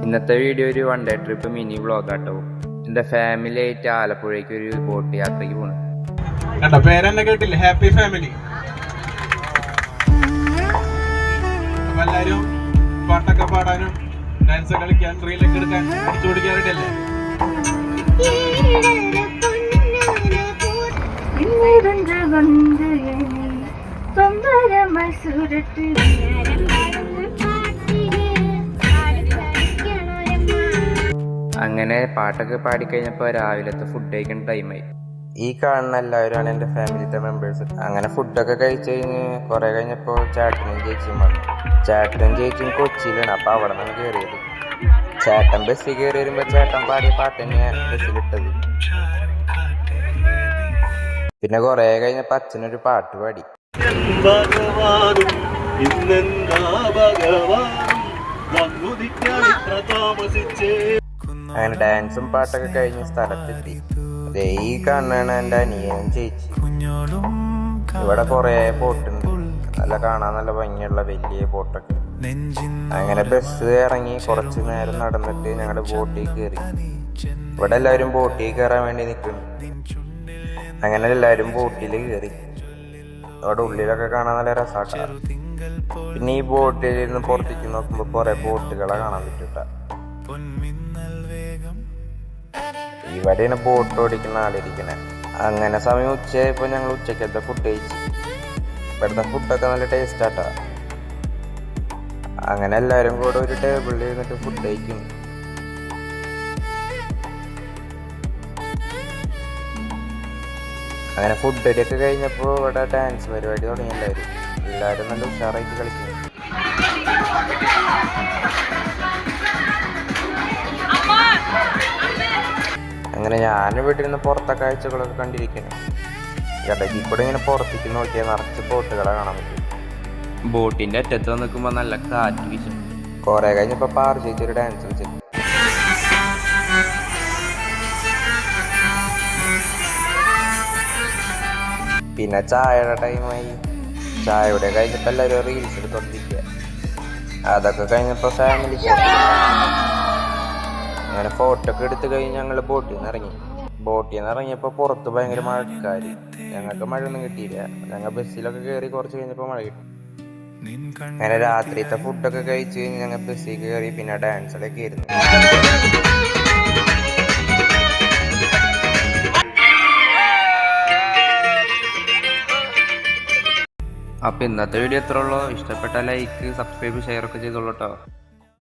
ഇന്നത്തെ വീഡിയോ ഒരു one day trip mini vlog ആട്ടോ. എൻ്റെ ഫാമിലി ആയിട്ട് ആലപ്പുഴയ്ക്ക് ഒരു ബോട്ട് യാത്രയ്ക്ക് പോണു. പേരെന്നെ കേട്ടില്ലേ, ഹാപ്പി ഫാമിലി. അപ്പൊ എല്ലാരും പാട്ടൊക്കെ പാടാനും ഡാൻസ് കളിക്കാൻ റീലൊക്കെ എടുക്കാൻ അടിച്ചു പിടിക്കാറിട്ടല്ലേ. അങ്ങനെ പാട്ടൊക്കെ പാടിക്കഴിഞ്ഞപ്പോൾ രാവിലത്തെ ഫുഡ് കഴിക്കുന്ന ടൈമായി. ഈ കാണുന്ന എല്ലാവരുമാണ് എൻ്റെ ഫാമിലിത്തെ മെമ്പേഴ്സ്. അങ്ങനെ ഫുഡൊക്കെ കഴിച്ച് കഴിഞ്ഞ് കുറേ കഴിഞ്ഞപ്പോൾ ചേട്ടനും ചേച്ചിയും വന്നു. ചേട്ടനും ചേച്ചിയും കൊച്ചിയിലാണ്. അപ്പോൾ അവിടെ നിന്നാണ് കയറിയത്. ചേട്ടൻ ബസ്സിൽ കയറി വരുമ്പോൾ ചേട്ടൻ പാടിയ പാട്ട് തന്നെയാണ് ബസ്സിലിട്ടത്. പിന്നെ കുറേ കഴിഞ്ഞപ്പോൾ അച്ഛനൊരു പാട്ട് പാടി. അങ്ങനെ ഡാൻസും പാട്ടൊക്കെ കഴിഞ്ഞ് സ്ഥലത്തെത്തി. അതേ ഈ കാണാണ് എൻ്റെ അനിയനും ചേച്ചി. ഇവിടെ കുറേ ബോട്ടുണ്ട്, നല്ല കാണാൻ നല്ല ഭംഗിയുള്ള വലിയ ബോട്ടൊക്കെ. അങ്ങനെ ബസ് ഇറങ്ങി കുറച്ച് നേരം നടന്നിട്ട് ഞങ്ങളുടെ ബോട്ടിൽ കയറി. ഇവിടെ എല്ലാവരും ബോട്ടിൽ കയറാൻ വേണ്ടി നിൽക്കുന്നു. അങ്ങനെ എല്ലാവരും ബോട്ടിൽ കയറി. അവിടെ ഉള്ളിലൊക്കെ കാണാൻ നല്ല രസമാട്ടാ. പിന്നെ ഈ ബോട്ടിൽ നിന്ന് പുറത്തേക്ക് നോക്കുമ്പോൾ കുറേ ബോട്ടുകളെ കാണാൻ പറ്റൂട്ടാ. ഇവിടെയാണ് ബോട്ട് ഓടിക്കുന്ന ആളിരിക്കണേ. അങ്ങനെ സമയം ഉച്ചയായപ്പോൾ ഞങ്ങൾ ഉച്ചക്കത്തെ ഫുഡ് കഴിച്ചു. ഇവിടുത്തെ ഫുഡൊക്കെ നല്ല ടേസ്റ്റ് ആട്ടാ. അങ്ങനെ എല്ലാവരും കൂടെ ഒരു ടേബിളിൽ ഇരുന്നിട്ട് ഫുഡ് കഴിക്കുന്നു. അങ്ങനെ ഫുഡ് അടിയൊക്കെ കഴിഞ്ഞപ്പോൾ ഇവിടെ ഡാൻസ് പരിപാടി തുടങ്ങി. എല്ലാവരും നല്ല ഉഷാറായിട്ട് കളിക്കുന്നു. അങ്ങനെ ഞാൻ ഇവിടെ ഇരുന്ന് പുറത്തെ കാഴ്ചകളൊക്കെ കണ്ടിരിക്കുന്നു. ഇടയ്ക്ക് കൂടെ ഇങ്ങനെ പുറത്തേക്ക് നോക്കിയാൽ നിറച്ച് ബോട്ടുകളെ കാണാൻ പറ്റും. ബോട്ടിൻ്റെ അറ്റത്ത് നിൽക്കുമ്പോൾ നല്ല കാറ്റ് വീശും. കുറേ കഴിഞ്ഞപ്പോൾ പാറു ചേച്ചൊരു ഡാൻസ് കളിച്ചു. പിന്നെ ചായയുടെ ടൈമായി. ചായയുടെ കഴിഞ്ഞപ്പോൾ എല്ലാവരും റീൽസ് എടുത്തോണ്ടിരിക്കുക. അതൊക്കെ കഴിഞ്ഞപ്പോൾ ഫാമിലി അങ്ങനെ ഫോട്ടോ ഒക്കെ എടുത്ത് കഴിഞ്ഞ് ഞങ്ങൾ ബോട്ടിൽ നിന്ന് ഇറങ്ങി. ബോട്ടിൽ നിന്ന് ഇറങ്ങിയപ്പോൾ പുറത്ത് ഭയങ്കര മഴക്കാര്. ഞങ്ങൾക്ക് മഴയൊന്നും കിട്ടിയില്ല. ഞങ്ങൾ ബസ്സിലൊക്കെ കയറി കുറച്ച് കഴിഞ്ഞപ്പോൾ മഴ കിട്ടി. അങ്ങനെ രാത്രിത്തെ ഫുഡൊക്കെ കഴിച്ച് കഴിഞ്ഞ് ഞങ്ങൾ ബസ്സിൽ കയറി. പിന്നെ ഡാൻസിലൊക്കെ ആയിരുന്നു. അപ്പോൾ ഇന്നത്തെ വീഡിയോ എത്ര ഉള്ളൂ. ഇഷ്ടപ്പെട്ട ലൈക്ക്, സബ്സ്ക്രൈബ്, ഷെയർ ഒക്കെ ചെയ്തോളൂ കേട്ടോ.